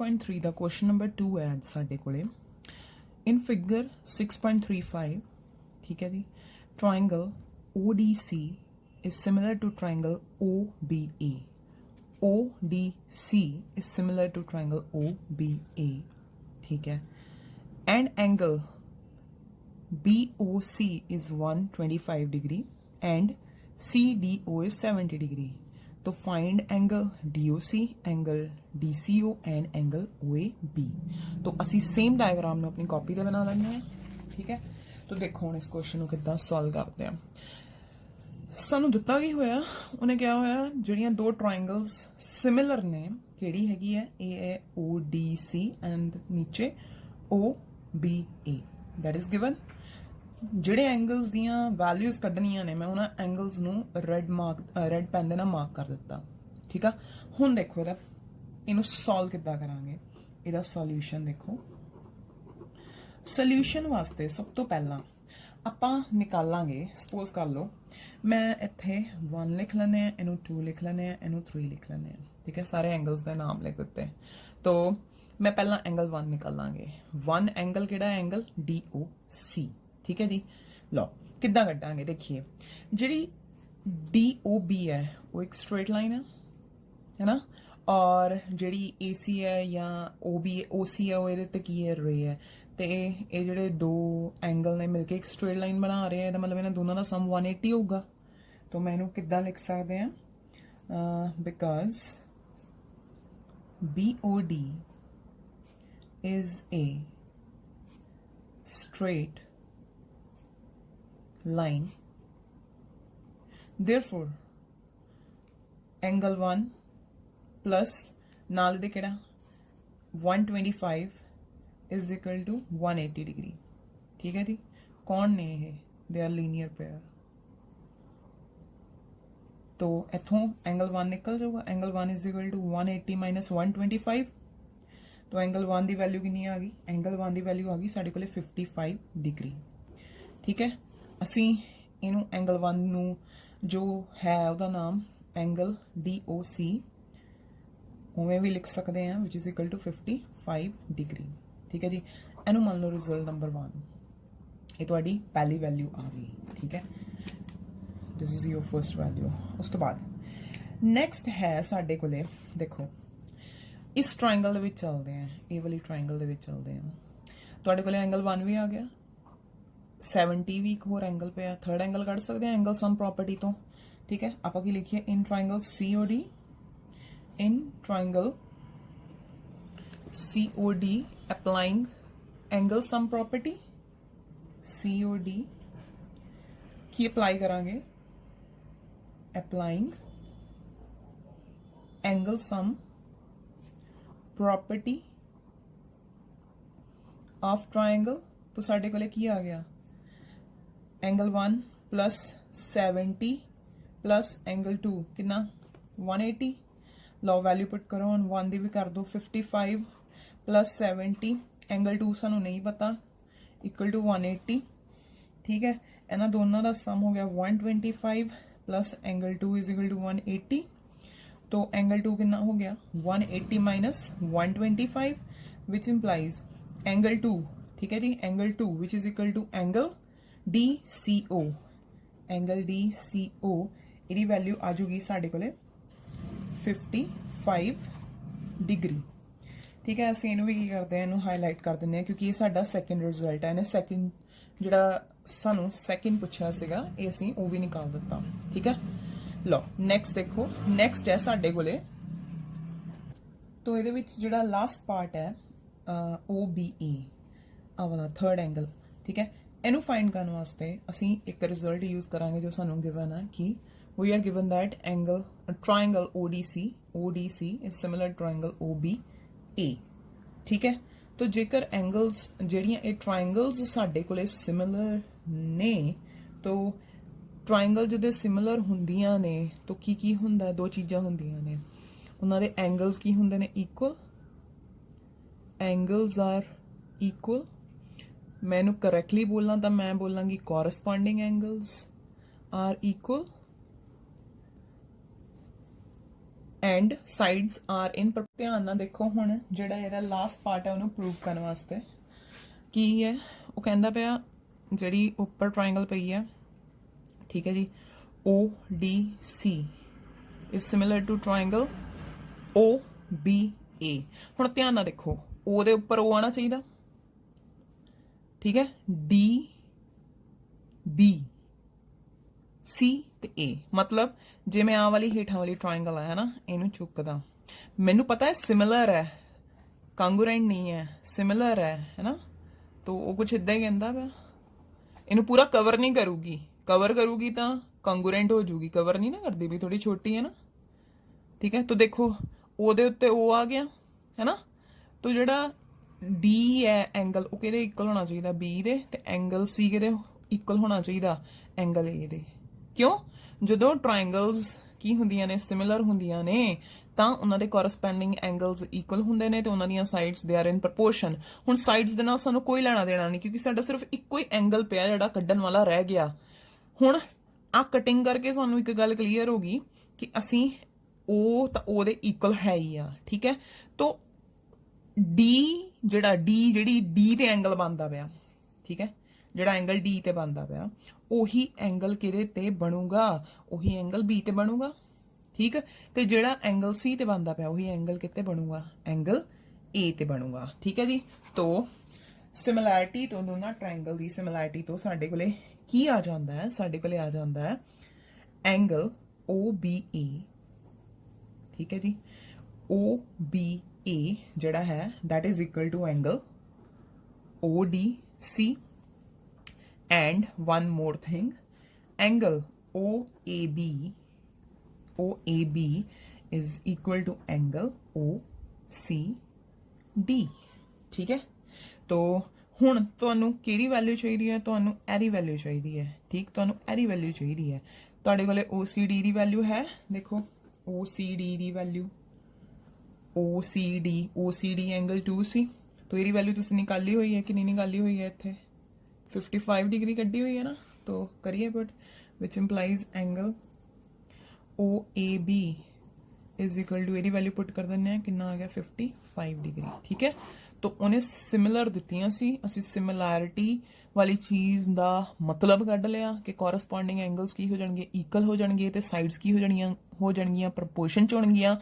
6.3 ਦਾ question number 2 ਹੈ ਅੱਜ ਸਾਡੇ ਕੋਲੇ। ਇਨ ਫਿਗਰ 6.35 ਠੀਕ ਹੈ ਜੀ, triangle ODC is similar to triangle OBA. ODC is similar to triangle OBA, ठीक है, and angle BOC is 125 degree and CDO is 70 degree. तो find angle DOC, angle DCO and angle OAB। तो असी same diagram में अपनी copy ते बना लेंगे हैं, ठीक है। तो देखो हम इस क्वेश्चन को कितना सॉल्व करते हैं। सानू दिता की होया, उन्हें क्या होया, जिहड़ियां दो ट्रायंगल्स सिमिलर ने, किहड़ी हैगी है, ए है ODC एंड नीचे OBA, दैट इज गिवन। ਜਿਹੜੇ एंगल्स दियां वैल्यूज कढ़नियां ने, मैं उन्होंने एंगल्स नू रेड पेन दे नाल मार्क कर दिता, ठीक है। हुण देखो इनू सॉल्व किद्दां करांगे, इहदा सॉल्यूशन देखो। सॉल्यूशन वास्ते सब तो पहला आपां निकालांगे, सपोज कर लो मैं इत्थे 1 लिख लैने, इनू 2 लिख लैने, इनू 3 लिख लैने, ठीक है। सारे एंगल्स दे नाम लिख दिते। तो मैं पहला एंगल 1 निकालांगे। 1 एंगल किहड़ा है, एंगल DOC, ठीक है जी। लो किद्दां कड्डांगे, देखिए जिहड़ी DOB है वो एक स्ट्रेट लाइन है ना, और जिहड़ी AC है या OC है वो इहदे ते की है, रे है। ते ये जिहड़े दो एंगल ने मिलके एक स्ट्रेट लाइन बना रहे हैं, मतलब इन्हां दोनों दा सम 180 होगा। तो मैं इहनूं किद्दां लिख सकदे हैं, because BOD is a straight line, therefore angle 1 plus नाल दे केड़ा 125 is equal to 180 degree, ठीक है जी। कौन ने ये, दे आर लीनियर पेयर। तो इथों एंगल 1 निकल जाऊगा, angle 1 is equal to 180 minus 125। तो एंगल 1 की वैल्यू कितनी आ गई, एंगल 1 की वैल्यू आ गई साढ़े कोले 55 डिग्री, ठीक है। असी इनू एंगल 1 नू जो है उहदा नाम एंगल DOC उवें भी लिख सकते हैं, which is equal to 55 degree, ठीक है जी। इनू मान लो रिजल्ट नंबर 1, ये तुहाडी पहली वैल्यू आ गई, ठीक है। This is your first value. उस तो बाद नैक्सट है साडे कोले, देखो इस ट्रायंगल दे विच चलदे हैं, ये वाली ट्रायंगल दे विच चलदे हैं। तुहाडे कोले एंगल 1 भी आ गया, 70 भी एक होर एंगल पे है, थर्ड एंगल कढ़ सकते हैं एंगल सम प्रॉपर्टी तो, ठीक है। आप की लिखिए in triangle COD, in triangle COD applying angle sum property, COD की अप्लाई करांगे, applying angle sum property of triangle. तो साढ़े कोले की आ गया, एंगल 1 प्लस 70 प्लस एंगल 2 कितना 180। लो वैल्यू पुट करो, 1 दी भी कर दो, 55 प्लस 70 एंगल 2 सानू नहीं पता, इक्वल टू 180, ठीक है। इन्हां दोनों का सम हो गया 125 plus angle 2 is equal to 180। तो एंगल 2 कितना हो गया, 180 माइनस 125 विच इंप्लाइज एंगल 2, ठीक है जी, angle 2 which is equal to angle DCO, angle DCO इहदी वैल्यू आ जाऊगी साडे कोले 55 डिग्री, ठीक है। असीं इहनूं भी की करते हैं, इहनूं हाईलाइट कर दिंदे हैं, क्योंकि ये साडा सैकेंड रिजल्ट है। इहने सैकेंड जिहड़ा सानूं सैकेंड पुछिया सीगा, ये असीं वो भी निकाल दिता, ठीक है। लो नैक्सट देखो, नैक्सट है साडे कोले, तो इहदे विच जिहड़ा लास्ट पार्ट है OBA, आ वाला थर्ड एंगल, ठीक है। इनू फाइंड करने वास्ते असी एक रिजल्ट यूज करांगे जो सानू गिवन है कि we are given that angle triangle ODC is similar triangle OBA, ठीक है। तो जेकर एंगल्स ਜਿਹੜੀਆਂ ਇਹ ट्रायंगल्स ਸਾਡੇ ਕੋਲੇ सिमिलर ने, तो ट्रायंगल ਜਦੋਂ सिमिलर ਹੁੰਦੀਆਂ ਨੇ तो ਕੀ ਹੁੰਦਾ, दो चीज़ां ਹੁੰਦੀਆਂ ਨੇ, ਉਹਨਾਂ ਦੇ एंगल्स ਕੀ ਹੁੰਦੇ ਨੇ, इक्वल, एंगल्स आर इक्वल। मैनू करैक्टली बोलना तो मैं बोलांगी corresponding angles are equal, and sides are in. ਧਿਆਨ ਨਾਲ ਦੇਖੋ ਹੁਣ ਜਿਹੜਾ ਇਹਦਾ ਲਾਸਟ ਪਾਰਟ ਹੈ ਉਹਨੂੰ ਪ੍ਰੂਵ ਕਰਨ ਵਾਸਤੇ ਕੀ ਹੈ ਉਹ ਕਹਿੰਦਾ ਪਿਆ ਜਿਹੜੀ ਉੱਪਰ ਟ੍ਰਾਇੰਗਲ ਪਈ ਹੈ ਠੀਕ ਹੈ ਜੀ ODC is similar to triangle OBA। ਹੁਣ ਧਿਆਨ ਨਾਲ ਦੇਖੋ O ਦੇ ਉੱਪਰ O ਆਣਾ ਚਾਹੀਦਾ ਠੀਕ ਹੈ DB C ਤੇ A मतलब ਜੇ ਮੈਂ ਆ ਵਾਲੀ ਹੇਠਾਂ ਵਾਲੀ ਟ੍ਰਾਇੰਗਲ ਹੈ ਨਾ ਇਹਨੂੰ ਚੁੱਕਦਾ ਮੈਨੂੰ ਪਤਾ ਹੈ ਸਿਮਿਲਰ ਹੈ ਕਾਂਗਰੂਐਂਟ ਨਹੀਂ ਹੈ ਸਿਮਿਲਰ ਹੈ ਨਾ तो वो कुछ इदा ही कहता पिया ਇਹਨੂੰ पूरा कवर नहीं करूगी कवर करूगी तो कांगूरेंट हो जूगी कवर नहीं ना करती भी थोड़ी छोटी है ना ठीक है। तो देखो ਉਹਦੇ ਉੱਤੇ ਉਹ ਆ ਗਿਆ है ना तो ਜਿਹੜਾ D है एंगल ਉਹ ਕਿਹਦੇ ਇਕੁਅਲ ਹੋਣਾ ਚਾਹੀਦਾ B ਦੇ ਤੇ ਐਂਗਲ C ਕਿਹਦੇ ਇਕੁਅਲ ਹੋਣਾ ਚਾਹੀਦਾ ਐਂਗਲ A ਦੇ। ਕਿਉਂ ਜਦੋਂ ਟ੍ਰਾਇੰਗਲਸ ਕੀ ਹੁੰਦੀਆਂ ਨੇ ਸਿਮਿਲਰ ਹੁੰਦੀਆਂ ਨੇ ਤਾਂ ਉਹਨਾਂ ਦੇ ਕੋਰਸਪੋਂਡਿੰਗ ਐਂਗਲਸ ਇਕੁਅਲ ਹੁੰਦੇ ਨੇ ਤੇ ਉਹਨਾਂ ਦੀਆਂ ਸਾਈਡਸ ਦੇ ਆਰ ਇਨ ਪ੍ਰੋਪੋਰਸ਼ਨ। ਹੁਣ ਸਾਈਡਸ ਦੇ ਨਾਲ ਸਾਨੂੰ ਕੋਈ ਲੈਣਾ ਦੇਣਾ ਨਹੀਂ ਕਿਉਂਕਿ ਸਾਡਾ ਸਿਰਫ ਇੱਕੋ ਹੀ ਐਂਗਲ ਪਿਆ ਜਿਹੜਾ ਕੱਢਣ ਵਾਲਾ ਰਹਿ ਗਿਆ। ਹੁਣ ਆ ਕਟਿੰਗ ਕਰਕੇ ਸਾਨੂੰ ਇੱਕ ਗੱਲ ਕਲੀਅਰ ਹੋ ਗਈ ਕਿ ਅਸੀਂ ਉਹ ਤਾਂ ਉਹਦੇ ਇਕੁਅਲ ਹੈ ਹੀ ਆ ਠੀਕ ਹੈ। ਤੋ ਜਿਹੜੀ D ਤੇ ਐਂਗਲ ਬਣਦਾ ਪਿਆ ਠੀਕ ਹੈ ਜਿਹੜਾ ਐਂਗਲ D ਤੇ ਬਣਦਾ ਪਿਆ ਉਹੀ ਐਂਗਲ ਕਿਹਦੇ ਤੇ ਬਣੂਗਾ ਉਹੀ ਐਂਗਲ B ਤੇ ਬਣੂਗਾ ठीक है। तो ਜਿਹੜਾ एंगल C ਤੇ ਬਣਦਾ ਪਿਆ ਉਹੀ एंगल ਕਿੱਥੇ ਬਣੂਗਾ एंगल A ਤੇ ਬਣੂਗਾ ठीक है जी। तो सिमिलैरिटी तो ਦੋਨਾਂ ट्रायंगल ਦੀ सिमिलैरिटी तो ਸਾਡੇ ਕੋਲੇ ਕੀ ਆ ਜਾਂਦਾ ਹੈ ਸਾਡੇ ਕੋਲੇ ਆ ਜਾਂਦਾ ਹੈ एंगल OBA ठीक है जी। OBA ਜਿਹੜਾ ਹੈ that is equal to angle ODC and one more thing angle OAB is equal to angle OCD ठीक है। तो ਹੁਣ ਤੁਹਾਨੂੰ ਕਿਹੜੀ ਵੈਲਿਊ ਚਾਹੀਦੀ ਹੈ ਤੁਹਾਨੂੰ ਇਹਦੀ ਵੈਲਿਊ ਚਾਹੀਦੀ ਹੈ ਠੀਕ ਤੁਹਾਨੂੰ ਇਹਦੀ ਵੈਲਿਊ ਚਾਹੀਦੀ ਹੈ ਤੁਹਾਡੇ ਕੋਲੇ OCD ਦੀ ਵੈਲਿਊ ਹੈ ਦੇਖੋ OCD ਦੀ ਵੈਲਿਊ OCD ਐਂਗਲ 2 ਸੀ तो ਇਹਦੀ ਵੈਲਿਊ ਤੁਸੀਂ ਨਿਕਾਲੀ ਹੋਈ ਹੈ ਕਿ ਨਹੀਂ ਨਿਕਾਲੀ ਹੋਈ ਹੈ ਇੱਥੇ 55 डिग्री ਕੱਢੀ ਹੋਈ ਹੈ ਨਾ तो करिए but which implies angle OAB is equal to ਇਹਦੀ ਵੈਲਿਊ ਪੁੱਟ ਕਰ ਦਿੰਦੇ ਆ ਕਿੰਨਾ ਆ ਗਿਆ 55 डिग्री ठीक है। तो ਉਹਨੇ ਸਿਮਿਲਰ ਦਿੱਤੀਆਂ ਸੀ ਅਸੀਂ ਸਿਮਿਲੈਰਿਟੀ ਵਾਲੀ ਚੀਜ਼ ਦਾ ਮਤਲਬ ਕੱਢ ਲਿਆ ਕਿ ਕੋਰਸਪੋਂਡਿੰਗ ਐਂਗਲਸ ਕੀ ਹੋ ਜਾਣਗੇ ਇਕੁਅਲ ਹੋ ਜਾਣਗੇ ਤੇ ਸਾਈਡਸ ਕੀ ਹੋ ਜਾਣਗੀਆਂ ਪ੍ਰੋਪੋਰਸ਼ਨ ਚ ਹੋਣਗੀਆਂ।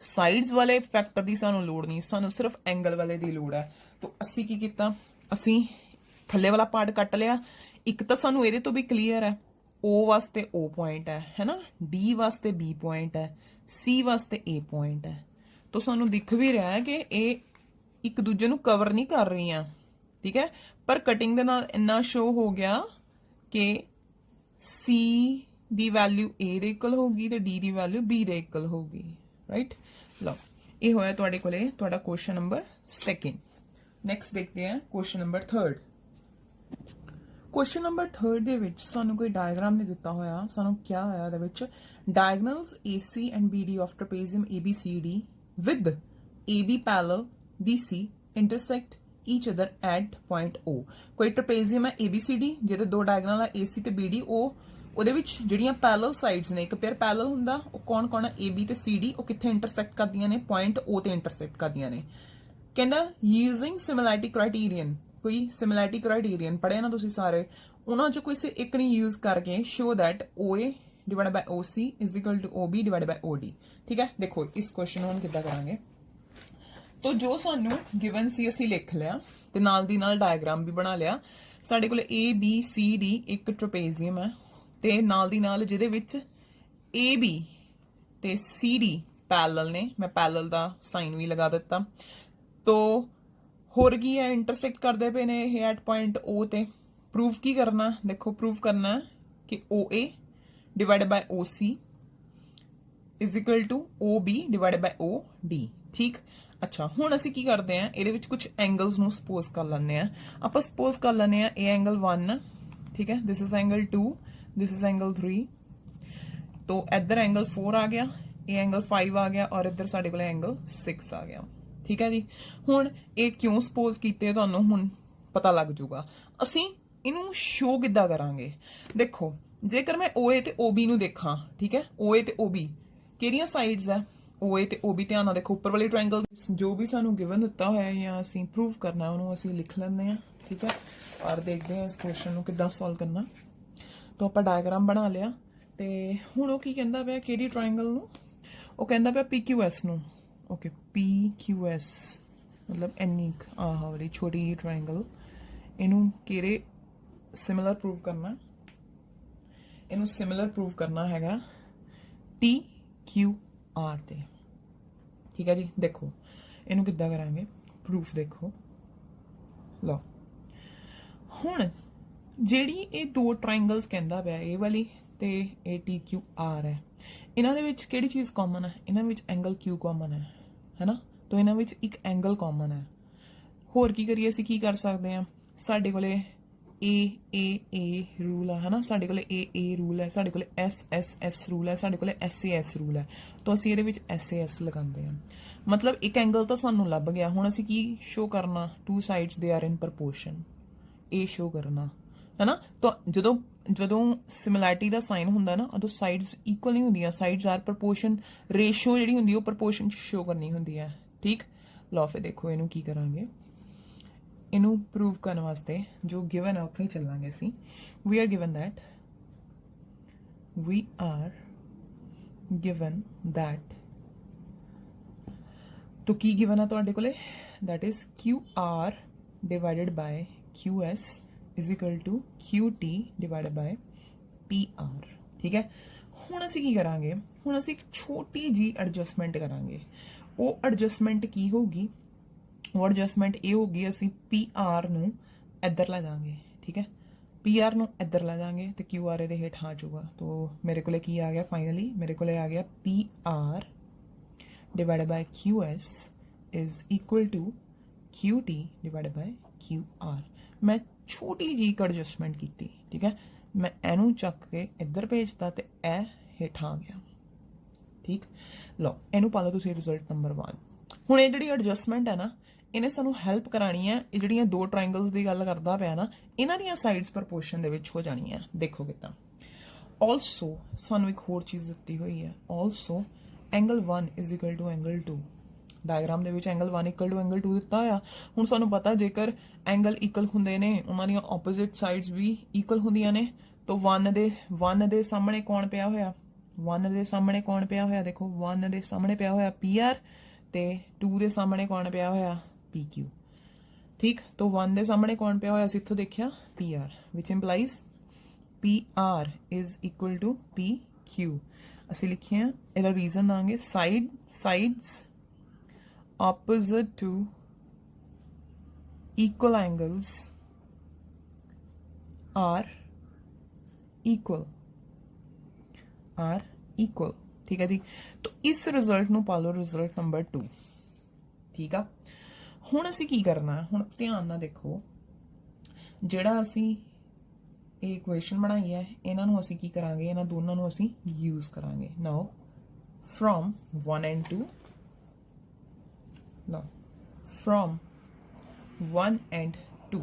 ਸਾਈਡਸ ਵਾਲੇ ਫੈਕਟਰ ਦੀ ਸਾਨੂੰ ਲੋੜ ਨਹੀਂ ਸਾਨੂੰ ਸਿਰਫ ਐਂਗਲ ਵਾਲੇ ਦੀ ਲੋੜ ਹੈ। तो ਅਸੀਂ ਕੀ ਕੀਤਾ ਅਸੀਂ ਥੱਲੇ ਵਾਲਾ ਪਾਰਟ ਕੱਟ ਲਿਆ ਇੱਕ ਤਾਂ ਸਾਨੂੰ ਇਹਦੇ ਤੋਂ ਵੀ ਕਲੀਅਰ ਹੈ O वास्ते O पॉइंट है ना D वास्ते B पॉइंट है C वास्ते A पॉइंट है। तो सानू दिख भी रहा है कि ये एक दूजे नू कवर नहीं कर रही हैं ठीक है पर कटिंग दे नाल इन्ना शो हो गया कि C the value A they equal होगी ते D दी वैल्यू B दे इक्वल होगी राइट। लो ये होया तुहाडे कोले तुहाडा क्वेश्चन नंबर 2। नेक्स्ट देखते हैं क्वेश्चन नंबर 3। क्वेश्चन नंबर 3 ਦੇ ਵਿੱਚ ਸਾਨੂੰ ਕੋਈ ਡਾਇਗਰਾਮ ਨਹੀਂ ਦਿੱਤਾ ਹੋਇਆ ਸਾਨੂੰ ਕੀ ਆਇਆ ਇਹਦੇ ਵਿੱਚ diagonals AC and BD of trapezium ABCD with AB parallel DC intersect each other at point O। ਕੋਈ trapezium ਹੈ ABCD ਜਿਹਦੇ ਦੋ ਡਾਇਗੋਨਲ ਆ AC ਤੇ BD ਉਹਦੇ ਵਿੱਚ ਜਿਹੜੀਆਂ ਪੈਰਲਲ ਸਾਈਡਸ ਨੇ ਇੱਕ ਪੇਅਰ ਪੈਰਲਲ ਹੁੰਦਾ ਉਹ ਕੌਣ ਕੌਣ ਹੈ AB ਤੇ CD ਉਹ ਕਿੱਥੇ ਇੰਟਰਸੈਕਟ ਕਰਦੀਆਂ ਨੇ ਪੁਆਇੰਟ O ਤੇ ਇੰਟਰਸੈਕਟ ਕਰਦੀਆਂ ਨੇ। ਕਹਿੰਦਾ ਯੂਜ਼ਿੰਗ ਸਿਮਿਲੈਰਿਟੀ ਕ੍ਰਾਈਟੀਰੀਅਨ कोई सिमिलैरिटी क्राइटेरियन पढ़े ना तुसी सारे उन्होंने कोई से एक नहीं यूज करके show that OA divide by OC is equal to OB divide by OD ठीक है। देखो इस क्वेश्चन हम कितना करांगे तो जो सानू गिवन सी असी लिख लिया ते नाल दी नाल डायग्राम भी बना लिया साडे कोले ABCD एक ट्रेपेजियम है ते नाल दी नाल जिहदे विच AB ते CD पैरेलल ने मैं पैरेलल दा साइन भी लगा दिता। तो होर की है इंटरसेक्ट करते पे ने ये एट पॉइंट O ते प्रूव की करना देखो प्रूव करना कि OA divide by OC is equal to OB divide by OD ठीक। अच्छा हुण असी की करते हैं ये कुछ एंगल्स नू सपोज कर लैंदे आ आपां सपोज कर लैंदे आ ये एंगल 1 ठीक है this is angle 2 this is angle 3 तो इधर एंगल 4 आ गया ये एंगल 5 आ गया और इधर साडे कोल एंगल 6 आ गया ठीक है जी। हुण ये क्यों सपोज कीते तुहानू हुण पता लग जूगा असी इनू शो किद्दां करांगे। देखो जेकर मैं OA ते OB नू देखा ठीक है OA ते OB किहड़ियां साइड्स है OA ਤੇ OB ਧਿਆਨ ਨਾਲ ਦੇਖੋ, ਉੱਪਰ ਵਾਲੀ ਟ੍ਰਾਇੰਗਲ ਜੋ ਵੀ ਸਾਨੂੰ ਗਿਵਨ ਦਿੱਤਾ ਹੋਇਆ ਜਾਂ ਅਸੀਂ ਪ੍ਰੂਵ ਕਰਨਾ ਉਹਨੂੰ ਅਸੀਂ ਲਿਖ ਲੈਂਦੇ ਆ, ਠੀਕ ਹੈ। ਔਰ ਦੇਖਦੇ ਹਾਂ ਇਸ ਕੁਐਸਚਨ ਨੂੰ ਕਿੱਦਾਂ ਸੋਲਵ ਕਰਨਾ। ਤਾਂ ਆਪਾਂ ਡਾਇਗਰਾਮ ਬਣਾ ਲਿਆ ਤੇ ਹੁਣ ਉਹ ਕੀ ਕਹਿੰਦਾ ਪਿਆ, ਕਿਹੜੀ ਟ੍ਰਾਇੰਗਲ ਨੂੰ, ਉਹ ਕਹਿੰਦਾ ਪਿਆ PQS ਨੂੰ। ਓਕੇ, PQS ਮਤਲਬ ਇੰਨੀ ਆਹ ਵਾਲੀ ਛੋਟੀ ਜਿਹੀ ਟ੍ਰਾਇੰਗਲ, ਇਹਨੂੰ ਕਿਹੜੇ ਸਿਮਿਲਰ ਪ੍ਰੂਵ ਕਰਨਾ, ਇਹਨੂੰ ਸਿਮਿਲਰ ਪ੍ਰੂਵ ਕਰਨਾ ਹੈਗਾ TQR ਤੇ, ਠੀਕ ਹੈ ਜੀ। ਦੇਖੋ ਇਹਨੂੰ ਕਿੱਦਾਂ ਕਰਾਂਗੇ ਪ੍ਰੂਫ, ਦੇਖੋ ਲਓ। ਹੁਣ ਜਿਹੜੀ ਇਹ ਦੋ ਟ੍ਰਾਇੰਗਲਸ ਕਹਿੰਦਾ ਪਿਆ, ਇਹ ਵਾਲੀ ਤੇ ਇਹ TQR ਹੈ, ਇਹਨਾਂ ਦੇ ਵਿੱਚ ਕਿਹੜੀ ਚੀਜ਼ ਕਾਮਨ ਹੈ, ਇਹਨਾਂ ਵਿੱਚ ਐਂਗਲ Q ਕਾਮਨ ਹੈ ਨਾ। ਤਾਂ ਇਹਨਾਂ ਵਿੱਚ ਇੱਕ ਐਂਗਲ ਕਾਮਨ ਹੈ। ਹੋਰ ਕੀ ਕਰੀਏ, ਅਸੀਂ ਕੀ ਕਰ ਸਕਦੇ ਹਾਂ, ਸਾਡੇ ਕੋਲੇ A ਰੂਲ ਹੈ ਨਾ, ਸਾਡੇ ਕੋਲੇ A ਰੂਲ ਹੈ, ਸਾਡੇ ਕੋਲੇ S ਰੂਲ ਹੈ, ਸਾਡੇ ਕੋਲੇ SAS ਰੂਲ ਹੈ। ਤਾਂ ਅਸੀਂ ਇਹਦੇ ਵਿੱਚ SAS ਲਗਾਉਂਦੇ ਹਾਂ। ਮਤਲਬ ਇੱਕ ਐਂਗਲ ਤਾਂ ਸਾਨੂੰ ਲੱਭ ਗਿਆ। ਹੁਣ ਅਸੀਂ ਕੀ ਸ਼ੋ ਕਰਨਾ, ਟੂ ਸਾਈਡਸ ਦੇ ਆਰ ਇਨ ਪ੍ਰਪੋਰਸ਼ਨ, ਇਹ ਸ਼ੋ ਕਰਨਾ ਹੈ ਨਾ। ਤਾਂ ਜਦੋਂ ਸਿਮਿਲੈਰਿਟੀ ਦਾ ਸਾਈਨ ਹੁੰਦਾ ਨਾ, ਉਦੋਂ ਸਾਈਡਸ ਇਕੁਅਲ ਨਹੀਂ ਹੁੰਦੀਆਂ, ਸਾਈਡਸ ਆਰ ਪ੍ਰਪੋਰਸ਼ਨ, ਰੇਸ਼ੋ ਜਿਹੜੀ ਹੁੰਦੀ ਉਹ ਪ੍ਰਪੋਰਸ਼ਨ ਸ਼ੋ ਕਰਨੀ ਹੁੰਦੀ ਹੈ, ਠੀਕ। ਲਓ ਫਿਰ ਦੇਖੋ ਇਹਨੂੰ ਕੀ ਕਰਾਂਗੇ, ਇਹਨੂੰ ਪ੍ਰੂਵ ਕਰਨ ਵਾਸਤੇ ਜੋ ਗਿਵਨ ਹੈ ਉੱਥੇ ਹੀ ਚੱਲਾਂਗੇ ਅਸੀਂ। ਵੀ ਆਰ ਗਿਵਨ ਦੈਟ तो ਕੀ ਗਿਵਨ ਹੈ ਤੁਹਾਡੇ ਕੋਲੇ, that is QR divided by QS is equal to QT divided by PR, ਠੀਕ ਹੈ। ਹੁਣ ਅਸੀਂ ਕੀ ਕਰਾਂਗੇ, ਹੁਣ ਅਸੀਂ ਇੱਕ ਛੋਟੀ ਜੀ ਐਡਜਸਟਮੈਂਟ ਕਰਾਂਗੇ। ਉਹ ਐਡਜਸਟਮੈਂਟ ਕੀ ਹੋਊਗੀ, ਉਹ ਐਡਜਸਟਮੈਂਟ ਇਹ ਹੋਗੀ, ਅਸੀਂ PR ਨੂੰ ਇੱਧਰ ਲੈ ਜਾਵਾਂਗੇ, ਠੀਕ ਹੈ। PR ਨੂੰ ਇੱਧਰ ਲੈ ਜਾਵਾਂਗੇ ਤੇ QR ਇਹਦੇ ਹੇਠ ਆ ਜਾਊਗਾ। ਤਾਂ ਮੇਰੇ ਕੋਲੇ ਕੀ ਆ ਗਿਆ, ਫਾਈਨਲੀ ਮੇਰੇ ਕੋਲੇ ਆ ਗਿਆ PR divided by QS is equal to QT divided by QR। मैं छोटी जी एडजस्टमेंट की, ठीक है। मैं एनू चक के इधर भेजता ते ए हेठा आ गया, ठीक। लो एनू पा लो तुसीं रिजल्ट नंबर 1। हुण ये जिहड़ी एडजस्टमेंट है ना, इन्हें सानू हैल्प करानी है। ये जिहड़ियां दो ट्रायंगल्स की गल करदा पिया ना, इन्हां दियां साइड्स प्रपोर्शन दे विच हो जाणियां। देखो किदां। ऑल्सो सानू एक होर चीज़ दित्ती हुई है, also angle 1 is equal to angle 2। Diagram दे विच एंगल 1 इक्वल टू एंगल 2 दिता होया। हुण सानू पता जेकर एंगल इक्वल हुंदे ने, उन्हां दियां ऑपोजिट साइड्स भी इक्वल हुंदियां ने। तो 1 दे सामने कौन पिया होया, 1 दे सामने कौन पिया होया, देखो 1 दे सामने पिया होया PR ते 2 दे सामने कौन पिया होया PQ, ठीक। तो 1 दे सामने कौन पिया होया, इत्थों देखिया PR, which implies PR is equal to PQ। ਅਸੀਂ ਲਿਖਿਆ ਇਹਦਾ ਰੀਜ਼ਨ ਦਾਂਗੇ, sides opposite to equal angles are equal, ठीक है जी। तो इस रिजल्ट ਨੂੰ ਪਾ ਲਓ रिजल्ट नंबर 2, ठीक ਆ। ਹੁਣ ਅਸੀਂ ਕੀ ਕਰਨਾ, ਹੁਣ ਧਿਆਨ ਨਾਲ ਦੇਖੋ, ਜਿਹੜਾ ਅਸੀਂ ਇਹ ਇਕੁਏਸ਼ਨ ਬਣਾਈ ਹੈ, ਇਹਨਾਂ ਨੂੰ ਅਸੀਂ ਕੀ ਕਰਾਂਗੇ, ਇਹਨਾਂ ਦੋਨਾਂ ਨੂੰ ਅਸੀਂ ਯੂਜ਼ ਕਰਾਂਗੇ। ਨਾਓ from 1 and 2, now from 1 and 2,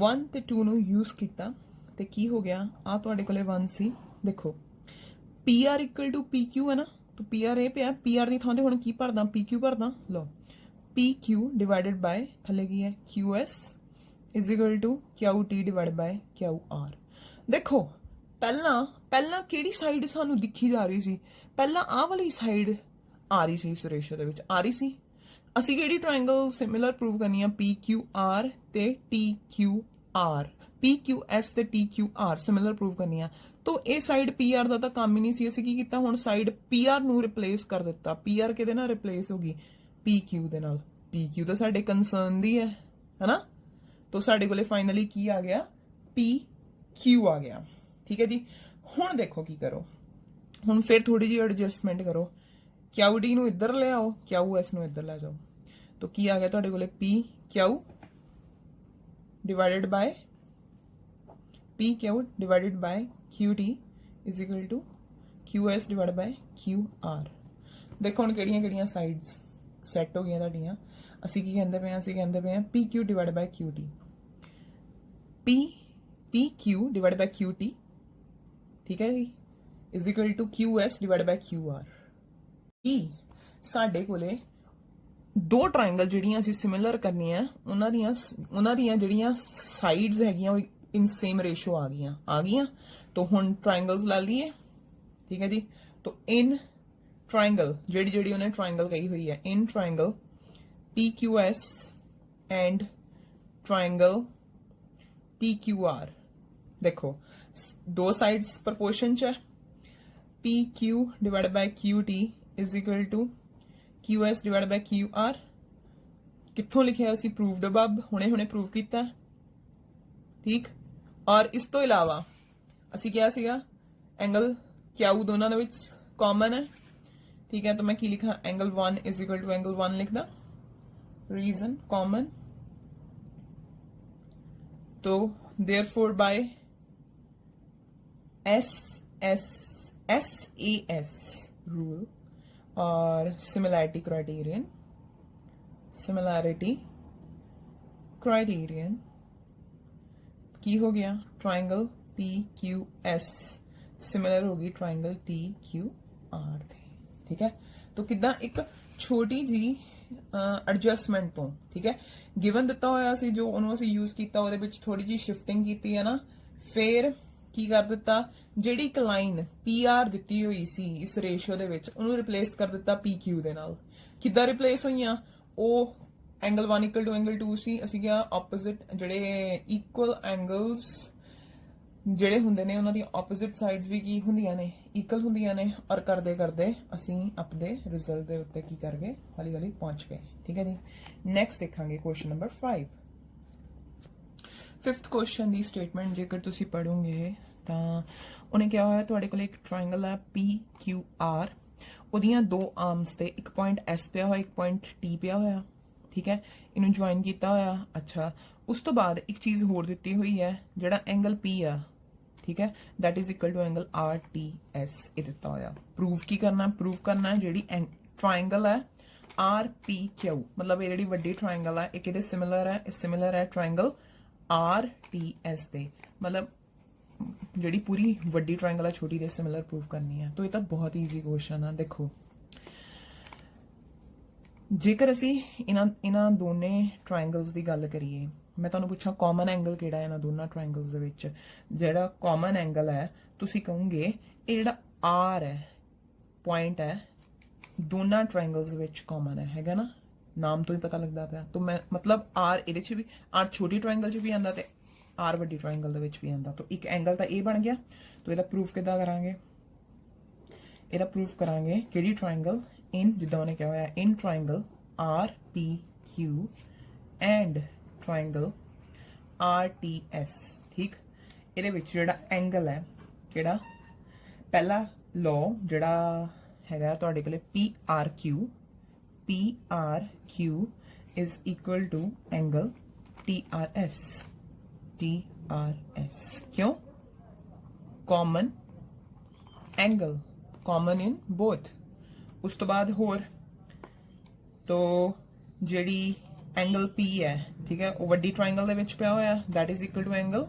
1 ਤੇ 2 ਨੂੰ ਯੂਜ਼ ਕੀਤਾ ਤੇ ਕੀ ਹੋ ਗਿਆ, ਆ ਤੁਹਾਡੇ ਕੋਲੇ 1 ਸੀ। ਦੇਖੋ PR ਇਕੁਅਲ ਟੂ PQ ਹੈ ਨਾ, ਤਾਂ PR ਇਹ ਪਿਆ, PR ਦੀ ਥਾਂ ਤੇ ਹੁਣ ਕੀ ਭਰਦਾ, PQ ਭਰਦਾ। ਲਓ PQ ਡਿਵਾਈਡਡ ਬਾय ਥੱਲੇ ਕੀ ਹੈ QS is equal to QT divided by QR। देखो ਪਹਿਲਾਂ ਕਿਹੜੀ ਸਾਈਡ ਸਾਨੂੰ ਦਿਖੀ ਜਾ ਰਹੀ ਸੀ, ਪਹਿਲਾਂ ਆਹ ਵਾਲੀ ਸਾਈਡ ਆ ਰਹੀ ਸੀ, ਇਸ ਰੇਸ਼ੋ ਦੇ ਵਿੱਚ ਆ ਰਹੀ ਸੀ। ਅਸੀਂ ਕਿਹੜੀ ਟ੍ਰਾਇੰਗਲ ਸਿਮਿਲਰ ਪ੍ਰੂਵ ਕਰਨੀ ਆ, PQR ਤੇ TQR, PQS ਤੇ TQR ਸਿਮਿਲਰ ਪ੍ਰੂਵ ਕਰਨੀ ਆ। ਤਾਂ ਇਹ ਸਾਈਡ PR ਦਾ ਤਾਂ ਕੰਮ ਹੀ ਨਹੀਂ ਸੀ, ਅਸੀਂ ਕੀ ਕੀਤਾ, ਹੁਣ ਸਾਈਡ PR ਨੂੰ ਰਿਪਲੇਸ ਕਰ ਦਿੱਤਾ। PR ਕਿਹਦੇ ਨਾਲ ਰਿਪਲੇਸ ਹੋ ਗਈ, PQ ਦੇ ਨਾਲ। PQ ਤਾਂ ਸਾਡੇ ਕੰਸਰਨ ਦੀ ਹੈ ਨਾ। तो साढ़े कोले फाइनली की आ गया, PQ आ गया, ठीक है जी। हुण देखो की करो, हुण फिर थोड़ी जी एडजस्टमेंट करो, QD नूं इधर ले आओ, QS नूं इधर ले जाओ। तो की आ गया तुहाडे कोले PQ divided by QT is equal to QS divided by QR। देखो हुण किहड़ियां साइड्स सैट हो गई तुहाडीआं। ਅਸੀਂ ਕੀ ਕਹਿੰਦੇ ਪਏ ਆ, PQ divided by QT, PQ divided by QT, ठीक है जी, is equal to QS divide by QR ई ਸਾਡੇ ਕੋਲੇ ਦੋ ਟ੍ਰਾਇੰਗਲ ਜਿਹੜੀਆਂ ਅਸੀਂ ਸਿਮਿਲਰ ਕਰਨੀਆਂ ਉਹਨਾਂ ਦੀਆਂ ਜਿਹੜੀਆਂ ਸਾਈਡਸ ਹੈਗੀਆਂ ਉਹ ਇਨ ਸੇਮ ਰੇਸ਼ੋ ਆ ਗਈਆਂ तो ਹੁਣ ट्रायंगल्स ला लिए ठीक है जी। तो इन ट्रायंगल ਜਿਹੜੀ ਉਹਨੇ ट्रायंगल कही हुई है in triangle PQS and triangle TQR देखो दो साइड्स प्रपोर्शन च PQ divide by QT is equal to QS divide by QR कित्थों लिखिया असी प्रूव्ड अबव हुणे प्रूव किया ठीक। और इस तो इलावा असी क्या सीगा एंगल क्यू दोनों दे विच कॉमन है ठीक है। तो मैं की लिखा angle 1 is equal to angle 1 लिखदा रीजन कॉमन। तो देयरफॉर बाय SAS रूल और सिमिलैरिटी क्राइटेरियन की हो गया ट्रायंगल PQS सिमिलर होगी ट्रायंगल TQR थे ठीक है। तो किदा एक छोटी जी एडजस्टमेंट तो ठीक है गिवन दिता होया सी जो उन्होंने असी यूज किया ਉਹਦੇ ਵਿੱਚ थोड़ी जी शिफ्टिंग की है ना फिर की कर दिता ਜਿਹੜੀ ਇੱਕ ਲਾਈਨ PR ਦਿੱਤੀ ਹੋਈ ਸੀ ਇਸ ਰੇਸ਼ੀਓ ਦੇ ਵਿੱਚ ਉਹਨੂੰ ਰਿਪਲੇਸ ਕਰ ਦਿੱਤਾ PQ ਦੇ ਨਾਲ। ਕਿੱਦਾਂ ਰਿਪਲੇਸ ਹੋਈਆਂ ਉਹ एंगल 1 इक्वल टू एंगल 2 सी ਅਸੀਂ ਕਿਹਾ ਆਪੋਜ਼ਿਟ ਜਿਹੜੇ ਇਕੁਅਲ ਐਂਗਲਸ ਜਿਹੜੇ ਹੁੰਦੇ ਨੇ ਉਹਨਾਂ ਦੀ ਆਪੋਜ਼ਿਟ ਸਾਈਡਸ ਵੀ ਕੀ ਹੁੰਦੀਆਂ ਨੇ ਇਕੁਅਲ ਹੁੰਦੀਆਂ ਨੇ ਔਰ ਕਰਦੇ ਕਰਦੇ ਅਸੀਂ ਆਪਣੇ ਰਿਜ਼ਲਟ ਦੇ ਉੱਤੇ ਕੀ ਕਰ ਗਏ ਹੌਲੀ ਹੌਲੀ ਪਹੁੰਚ ਗਏ ਠੀਕ ਹੈ ਜੀ। ਨੈਕਸਟ ਦੇਖਾਂਗੇ ਕੁਐਸਚਨ ਨੰਬਰ 5 ਫਿਫਥ ਕੁਐਸਚਨ ਦੀ ਸਟੇਟਮੈਂਟ ਜੇਕਰ ਤੁਸੀਂ ਪੜੋਗੇ ਤਾਂ ਉਹਨੇ ਕਿਹਾ ਹੋਇਆ ਤੁਹਾਡੇ ਕੋਲ ਇੱਕ ਟ੍ਰਾਇੰਗਲ ਹੈ PQR ਉਹਦੀਆਂ ਦੋ ਆਰਮਸ ਤੇ ਇੱਕ ਪੁਆਇੰਟ S ਪਿਆ ਹੋਇਆ ਇੱਕ ਪੁਆਇੰਟ T ਪਿਆ ਹੋਇਆ ठीक है इनू ज्वाइन किया होया। अच्छा उस तो बाद एक चीज होर दिती हुई है जेड़ा एंगल P आ ठीक है that is equal to angle RTS ये दिता होया। प्रूव की करना प्रूव करना है जेड़ी ट्रायंगल है RPQ मतलब ये जेड़ी वड्डी ट्रायंगल है एक इहदे सिमिलर है ट्रायंगल RTS दे मतलब जेड़ी पूरी वड्डी ट्रायंगल है छोटी दे सिमिलर प्रूव करनी है। तो ये तो बहुत ईजी क्वेश्चन है। देखो जेकर असी इन्हां दोने ट्रायंगल्स की गल करिए मैं तुहानूं पुछां कॉमन एंगल किहड़ा है इन्हां दोनों ट्रायंगल्स दे विच जिहड़ा कॉमन एंगल है तुसीं कहोगे ये जिहड़ा R है पॉइंट है दोनों ट्रायंगल्स विच कॉमन हैगा ना नाम तो ही पता लगता पाया। तो मैं मतलब R इहदे च भी R छोटी ट्रायंगल च भी आंदा ते R वड्डी ट्रायंगल दे विच भी आंदा। तो एक एंगल तां ये बन गया। तो इहदा प्रूफ किद्दां करांगे इहदा प्रूफ करांगे किहड़ी ट्रायंगल इन जिद्दां उन्हें क्या होया in triangle RPQ and triangle RTS ठीक। इहदे विच जिहड़ा एंगल है किहड़ा पहला लॉ जिहड़ा हैगा तुहाडे कोले PRQ is equal to angle TRS क्यों common angle common in both. उस तो बाद होर तो जिहड़ी एंगल P है ठीक है वो वड्डी ट्रायंगल दे विच पिया होया that is equal to angle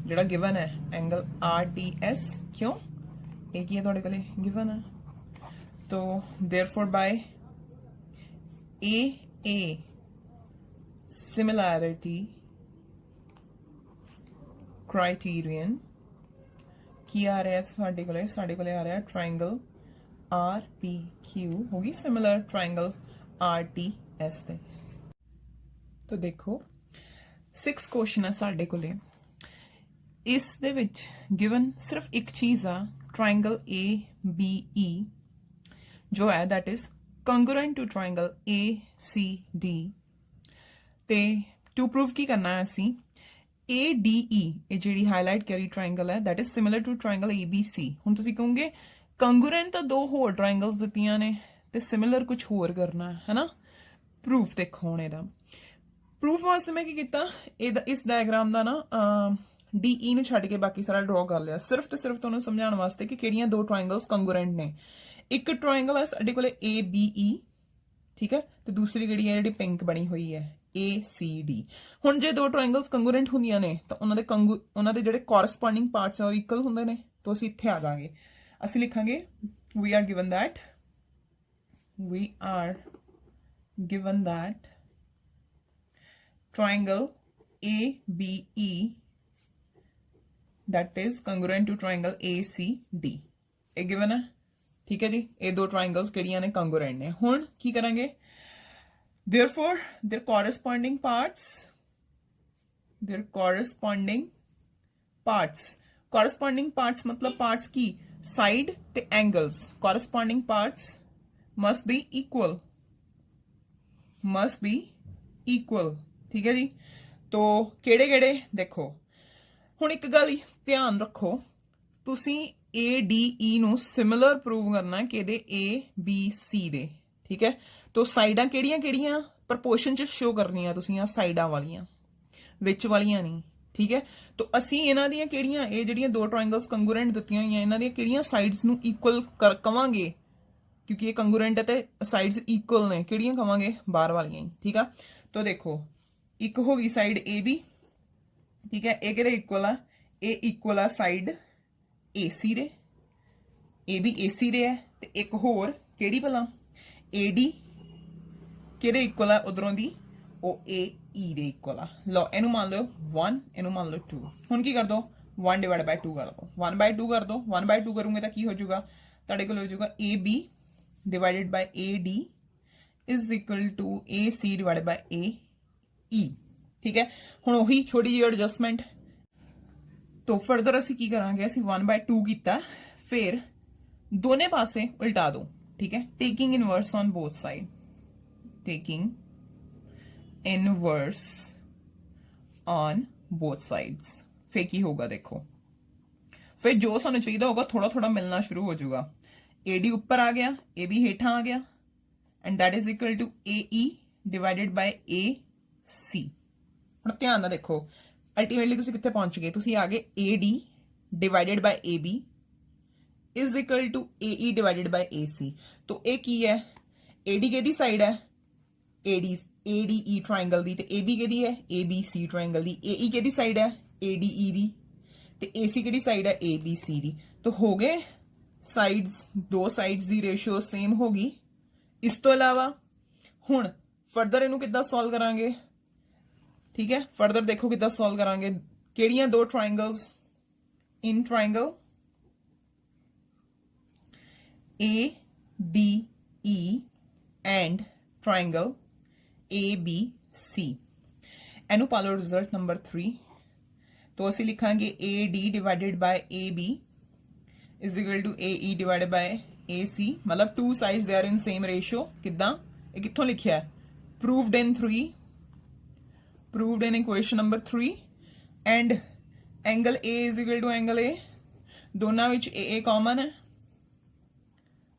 जिहड़ा गिवन है एंगल RTS क्यों ये की है तुहाडे कोले गिवन है। तो therefore by AA similarity criterion की आ रहा है साडे कोले आ रहा है ट्रायंगल RPQ होगी सिमिलर ट्रायंगल RTS दे। तो देखो 6 क्वेश्चन है साडे कोले इस दे विच गिवन सिर्फ एक चीज आ ट्रायंगल ABE जो है that is congruent to triangle ACD ते टू प्रूव की करना है असी ADE ये जिहड़ी हाईलाइट करी ट्रायंगल है that is similar to triangle ABC। हुण तुसीं कहोगे कंग्रुएंट तो दो होर ट्रायंगल्स दित्तियां ने ते सिमिलर कुछ होर करना है ना। प्रूफ देखो हुण इहदा प्रूफ वास्ते मैं की कीता इस डायग्राम दा ना DE नूं छड्ड के बाकी सारा ड्रॉ कर लिया सिर्फ ते सिर्फ तुहानूं समझाउण वास्ते कि किहड़ियां दो ट्रायंगल्स कंग्रुएंट ने। एक ट्रायंगल है साडे कोले ABE ठीक है ते दूसरी किहड़ी है जिहड़ी पिंक बनी हुई है ACD। हुण जे दो ट्रायंगल्स कंग्रुएंट हुंदियां ने तां उन्हां दे जिहड़े कॉरस्पॉन्डिंग पार्ट्स है वो इक्वल हुंदे ने। तो असीं इत्थे आ जावांगे ਅਸੀਂ ਲਿਖਾਂਗੇ we are given that triangle ABE that is congruent to triangle ACD ਇਹ given ਹੈ ਠੀਕ ਹੈ ਜੀ ਇਹ ਦੋ ਟ੍ਰਾਇੰਗਲਸ ਕਿਹੜੀਆਂ ਨੇ congruent ਨੇ ਹੁਣ ਕੀ ਕਰਾਂਗੇ therefore their corresponding parts मतलब parts की side ਤੇ angles corresponding parts must be equal ठीक है जी तो ਕਿਹੜੇ देखो ਹੁਣ ਇੱਕ ਗੱਲ ਧਿਆਨ ਰੱਖੋ ਤੁਸੀਂ ADE ਨੂੰ ਸਿਮਿਲਰ ਪ੍ਰੂਵ ਕਰਨਾ ਕਿਹਦੇ ABC ਦੇ ਠੀਕ ਹੈ तो ਸਾਈਡਾਂ ਕਿਹੜੀਆਂ ਪ੍ਰਪੋਰਸ਼ਨ ਚ ਸ਼ੋ ਕਰਨੀਆਂ ਤੁਸੀਂ ਆ ਸਾਈਡਾਂ ਵਾਲੀਆਂ ਵਿੱਚ ਵਾਲੀਆਂ ਨਹੀਂ ਠੀਕ ਹੈ तो ਅਸੀਂ ਇਹਨਾਂ ਦੀਆਂ ਕਿਹੜੀਆਂ ਇਹ ਜਿਹੜੀਆਂ ਦੋ ਟ੍ਰਾਇੰਗਲਸ ਕੰਗਰੂਐਂਟ ਦਿੱਤੀਆਂ ਹੋਈਆਂ ਇਹਨਾਂ ਦੀਆਂ ਕਿਹੜੀਆਂ ਸਾਈਡਸ ਨੂੰ ਇਕੁਅਲ ਕਵਾਂਗੇ ਕਿਉਂਕਿ ਇਹ ਕੰਗਰੂਐਂਟ ਹੈ ਤੇ ਸਾਈਡਸ ਇਕੁਅਲ ਨੇ ਕਿਹੜੀਆਂ ਕਵਾਂਗੇ ਬਾਹਰ ਵਾਲੀਆਂ ਹੀ ਠੀਕ ਆ तो देखो ਇੱਕ ਹੋ ਗਈ ਸਾਈਡ AB ਠੀਕ ਹੈ ਇਹ ਕਿਹਦੇ ਇਕੁਅਲ ਆ ਇਹ ਇਕੁਅਲ ਆ ਸਾਈਡ AC ਦੇ AB AC ਦੇ ਹੈ ਤੇ ਇੱਕ ਹੋਰ ਕਿਹੜੀ ਭਲਾ AD ਕਿਹਦੇ ਇਕੁਅਲ ਆ ਉਧਰੋਂ ਦੀ ਉਹ AE ਦੇ ਇਕੁਅਲ ਆ ਲਓ ਇਹਨੂੰ ਮੰਨ ਲਓ 1 ਇਹਨੂੰ ਮੰਨ ਲਓ 2 ਹੁਣ ਕੀ ਕਰ ਦੋ 1 / 2 ਕਰ ਦੋ 1/2 ਕਰ ਦੋ 1/2 ਕਰੋਗੇ ਤਾਂ ਕੀ ਹੋ ਜਾਊਗਾ ਤੁਹਾਡੇ ਕੋਲ ਹੋ ਜਾਊਗਾ AB divided by AD is equal to AC divided by AE ठीक है ਹੁਣ ਉਹੀ ਛੋਟੀ ਜਿਹੀ ਐਡਜਸਟਮੈਂਟ तो फर्दर ਅਸੀਂ ਕੀ ਕਰਾਂਗੇ ਅਸੀਂ 1/2 ਕੀਤਾ ਫਿਰ ਦੋਨੇ ਪਾਸੇ ਉਲਟਾ ਦੋ ठीक है taking inverse on both side taking inverse on both sides फिर ਕੀ ਹੋਗਾ ਦੇਖੋ फिर जो ਸਾਨੂੰ ਚਾਹੀਦਾ ਹੋਗਾ ਥੋੜਾ ਥੋੜਾ ਮਿਲਣਾ ਸ਼ੁਰੂ ਹੋ ਜਾਊਗਾ AD ਉੱਪਰ ਆ ਗਿਆ AB ਹੇਠਾਂ ਆ ਗਿਆ and that is equal to AE divided by AC ਹੁਣ ਧਿਆਨ ਨਾਲ ਦੇਖੋ ਅਲਟੀਮੇਟਲੀ ਤੁਸੀਂ ਕਿੱਥੇ ਪਹੁੰਚ ਗਏ ਤੁਸੀਂ ਆ ਗਏ AD divided by AB is equal to AE divided by AC तो ਇਹ ਕੀ ਹੈ AD ਕਿਹਦੀ ਸਾਈਡ ਹੈ ADE triangle ਦੀ ਤੇ AB ਕਿਹਦੀ ਹੈ ABC triangle ਦੀ AE ਕਿਹਦੀ ਸਾਈਡ ਹੈ ADE ਦੀ ਤੇ AC ਕਿਹੜੀ ਸਾਈਡ ਹੈ ABC ਦੀ तो ਹੋ ਗਏ ਸਾਈਡਸ ਦੋ ਸਾਈਡਸ ਦੀ ਰੇਸ਼ੀਓ ਸੇਮ ਹੋ ਗਈ ਇਸ ਤੋਂ ਇਲਾਵਾ ਹੁਣ ਫਰਦਰ ਇਹਨੂੰ ਕਿੱਦਾਂ ਸੋਲਵ ਕਰਾਂਗੇ ਠੀਕ ਹੈ ਫਰਦਰ ਦੇਖੋ ਕਿੱਦਾਂ ਸੋਲਵ ਕਰਾਂਗੇ ਕਿਹੜੀਆਂ ਦੋ triangles in triangle ADE and triangle ABC ਇਹਨੂੰ ਪਾ ਲਓ ਰਿਜ਼ਲਟ ਨੰਬਰ 3 तो ਅਸੀਂ ਲਿਖਾਂਗੇ AD divided by AB is equal to AE divided by AC मतलब two sides they are in same ratio ਕਿੱਦਾਂ ਇਹ ਕਿੱਥੋਂ ਲਿਖਿਆ proved in equation number 3 and angle A is equal to angle A ਦੋਨਾਂ ਵਿੱਚ AA common ਹੈ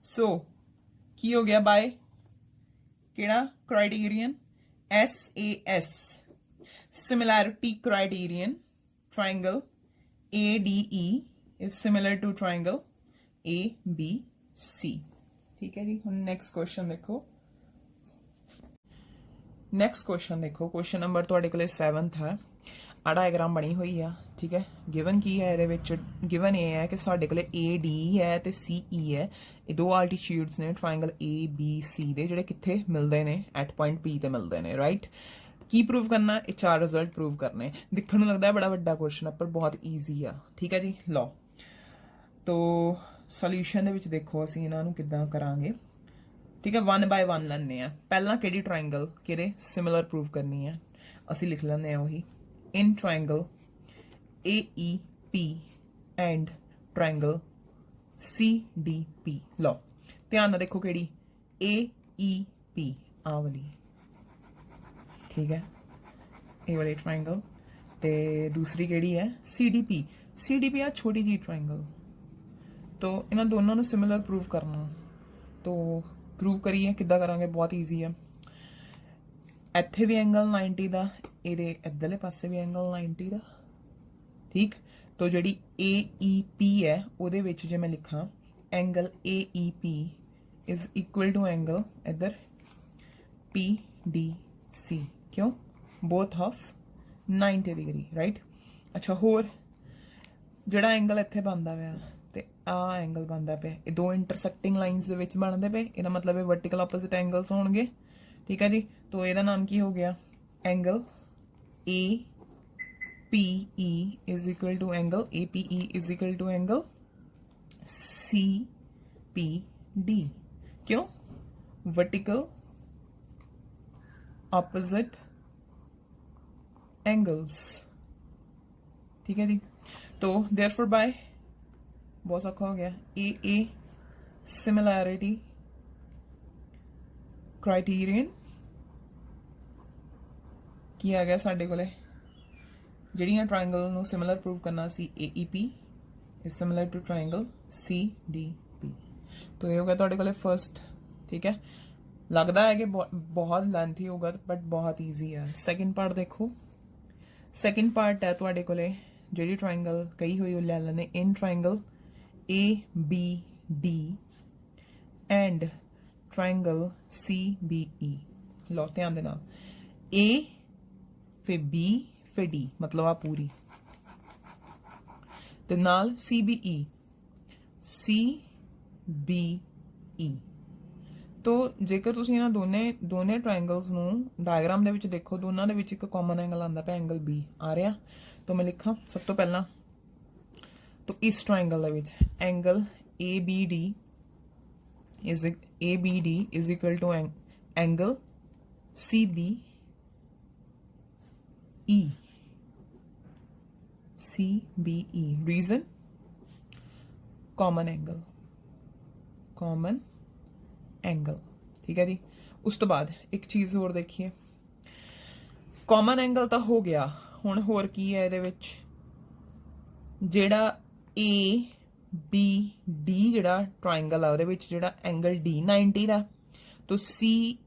so ਕੀ ਹੋ ਗਿਆ by ਕਿਹੜਾ criterion SAS similarity criterion triangle ADE is similar to triangle ABC ठीक है जी ਹੁਣ ਨੈਕਸਟ ਕੁਐਸਚਨ ਦੇਖੋ ਨੈਕਸਟ ਕੁਐਸਚਨ ਦੇਖੋ ਕੁਐਸਚਨ ਨੰਬਰ ਤੁਹਾਡੇ ਕੋਲੇ 7th ਹੈ ਆ ਡਾਇਗਰਾਮ ਬਣੀ ਹੋਈ ਆ ਠੀਕ ਹੈ ਗਿਵਨ ਕੀ ਹੈ ਇਹਦੇ ਵਿੱਚ ਗਿਵਨ ਇਹ ਹੈ ਕਿ ਸਾਡੇ ਕੋਲੇ AD ਹੈ ਤੇ CE ਹੈ ਇਹ ਦੋ ਆਲਟੀਟਿਊਡਸ ਨੇ ਟ੍ਰਾਇੰਗਲ ABC ਦੇ ਜਿਹੜੇ ਕਿੱਥੇ ਮਿਲਦੇ ਨੇ ਐਟ ਪੁਆਇੰਟ P ਤੇ ਮਿਲਦੇ ਨੇ ਰਾਈਟ ਕੀ ਪ੍ਰੂਵ ਕਰਨਾ ਇਹ ਚਾਰ ਰਿਜ਼ਲਟ ਪ੍ਰੂਵ ਕਰਨੇ ਦੇਖਣ ਨੂੰ ਲੱਗਦਾ ਬੜਾ ਵੱਡਾ ਕੁਐਸਚਨ ਹੈ ਪਰ ਬਹੁਤ ਈਜ਼ੀ ਆ ਠੀਕ ਹੈ ਜੀ ਲਓ तो ਸੋਲੂਸ਼ਨ ਦੇ ਵਿੱਚ ਦੇਖੋ ਅਸੀਂ ਇਹਨਾਂ ਨੂੰ ਕਿੱਦਾਂ ਕਰਾਂਗੇ ਠੀਕ ਹੈ 1 by 1 ਲੈਣੇ ਆ ਪਹਿਲਾਂ ਕਿਹੜੀ ਟ੍ਰਾਇੰਗਲ ਕਿਹੜੇ ਸਿਮਿਲਰ ਪ੍ਰੂਵ ਕਰਨੀ ਹੈ ਅਸੀਂ ਲਿਖ ਲੈਂਦੇ ਆ ਉਹੀ in triangle AEP and triangle CDP ਲਓ ਧਿਆਨ ਨਾਲ ਦੇਖੋ ਕਿਹੜੀ AEP ਆ ਵਾਲੀ ਠੀਕ ਹੈ ਇਹ ਵਾਲੀ ਟ੍ਰਾਇੰਗਲ ਤੇ ਦੂਸਰੀ ਕਿਹੜੀ ਹੈ CDP ਆ ਛੋਟੀ ਜੀ ਟ੍ਰਾਇੰਗਲ तो इन्हों दोनों ਨੂੰ सिमिलर प्रूव करना तो प्रूव करिए किद्दां करांगे बहुत ईजी है ਇੱਥੇ भी एंगल 90 ਦਾ ਇਹਦੇ ਇੱਧਰਲੇ ਪਾਸੇ भी एंगल 90 ਦਾ ठीक तो ਜਿਹੜੀ AEP ਹੈ ਉਹਦੇ ਵਿੱਚ ਜੇ ਮੈਂ ਲਿਖਾਂ angle AEP is equal to angle ਇੱਧਰ PDC क्यों both of 90 डिग्री राइट अच्छा ਹੋਰ ਜਿਹੜਾ एंगल ਇੱਥੇ ਬਣਦਾ ਹੋਇਆ ਤੇ ਆ ਐਂਗਲ ਬਣਦਾ ਪਿਆ, ਇਹ ਦੋ ਇੰਟਰਸੈਕਟਿੰਗ ਲਾਈਨਸ ਦੇ ਵਿੱਚ ਬਣਦੇ ਪਏ, ਇਹਦਾ ਮਤਲਬ ਇਹ ਵਰਟੀਕਲ ਆਪੋਜ਼ਿਟ ਐਂਗਲਸ ਹੋਣਗੇ। ਠੀਕ ਹੈ ਜੀ, तो ਇਹਦਾ ਨਾਮ ਕੀ ਹੋ ਗਿਆ, angle APE is equal to angle APE is equal to angle CPD। क्यों, वर्टिकल ऑपोजिट एंगल्स। ठीक है जी, तो देयरफॉर बाय बहुत सौखा हो गया, ए सिमिलैरिटी क्राइटेरियन की आ गया साडे कोले, ਜਿਹੜੀਆਂ ट्रायंगल ਨੂੰ सिमिलर प्रूव करना सी AEP is similar to triangle CDP। तो ये हो गया ਤੁਹਾਡੇ ਕੋਲੇ फर्स्ट। ठीक है, लगता है कि बहुत लेंथी होगा बट बहुत ईजी है। सैकेंड पार्ट देखो, सैकेंड पार्ट है ਤੁਹਾਡੇ ਕੋਲੇ ਜਿਹੜੀ ट्रायंगल कही हुई वो ले लेने in triangle ABD and triangle CBE। लो ध्यान देना, A फिर B फिर D, मतलब आ पूरी ते नाल CBE CBE। तो जेकर तुसीं इन्हां दोने ट्रायंगल्स नूं डायग्राम दे विच देखो, दोनों दे विच एक कॉमन एंगल आंदा पिया, एंगल B आ रहा। तो मैं लिखा सब तो पहला, तो इस ट्रायंगल दे विच angle ABD is equal to angle CBE। Reason, common angle. ठीक है जी, उस तो बाद एक चीज होर देखिए, कॉमन एंगल तो हो गया, हुण होर की है इहदे विच, जेड़ा ABD जेड़ा ट्रायंगल है उहदे विच जेड़ा एंगल D 90 दा, तो CBE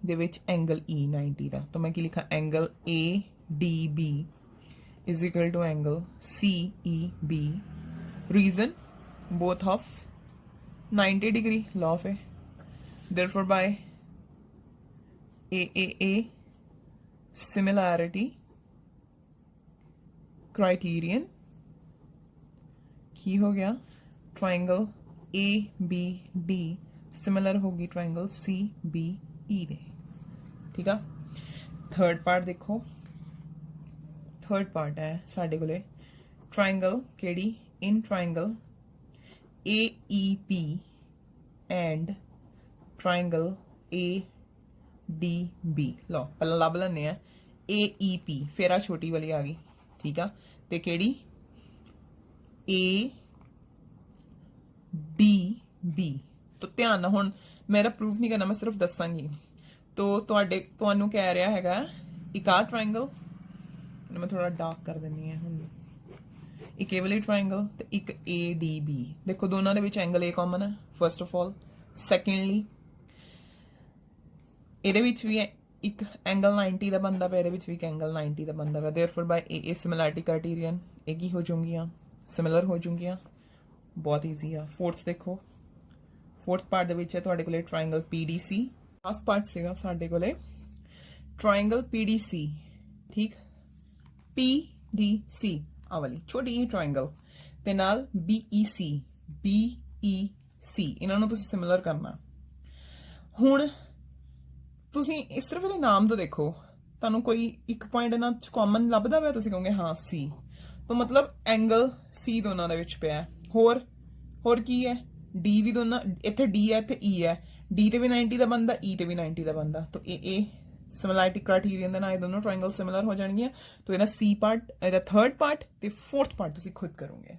दे विच एंगल E 90 दा। तो मैं की लिखा, angle ADB is equal to angle CEB। Reason, both of 90 degree, law of A. Therefore by AAA similarity criterion की हो गया, ट्रायंगल ABD सिमिलर होगी ट्रायंगल CBE दे। ठीक है, थर्ड पार्ट देखो, थर्ड पार्ट है साडे कोले ट्रायंगल केड़ी, in triangle AEP and triangle ADB। लो पहला लब लेने हैं AEP, फिर आ छोटी वाली आ गई। ठीक है, ते केड़ी ADB। तो ध्यान ना, हुण मेरा प्रूफ नहीं करना, मैं सिर्फ दसांगी। तो तुहानू कह रहा हैगा एक आ ट्रायंगल, मैं थोड़ा डार्क कर देनी है हुण, एक ए वाली ट्रायंगल ते एक ADB। देखो दोनों दे विच एंगल A कॉमन है फर्स्ट ऑफ ऑल। सैकेंडली इहदे विच भी एक एंगल 90 दा बनदा पिया, इहदे विच भी एक एंगल 90 दा बनदा पिया। Therefore by AA similarity criterion ए की हो जाऊंगियां, सिमिलर हो जाऊंगियां, बहुत ईजी है। फोर्थ देखो, फोर्थ पार्ट दे विच है तुहाडे कोले ट्रायंगल PDC। लास्ट पार्ट सीगा साडे कोले ट्रायंगल PDC। ठीक, PDC आ वाली छोटी जी ट्रायंगल ते नाल BEC इन्हां नूं तुसीं सिमिलर करना। हुण तुसीं इस तरफ इहदे नाम तो देखो, तुहानूं कोई एक पॉइंट इन्हां च कॉमन लभदा पिया, तुसीं कहोगे हाँ C, तो मतलब एंगल C दोनों दे विच पिया। होर की है, D भी दोनों, इत्थे D है इत्थे E है, D ते भी 90 दा बनदा, E ते भी 90 दा बनदा। तो AA सिमिलैरिटी क्राइटेरियन दे नाल ये दोनों ट्रायंगल सिमिलर हो जाणगियां। तो इहदा C पार्ट, इहदा थर्ड पार्ट ते फोर्थ पार्ट तुसीं खुद करोगे।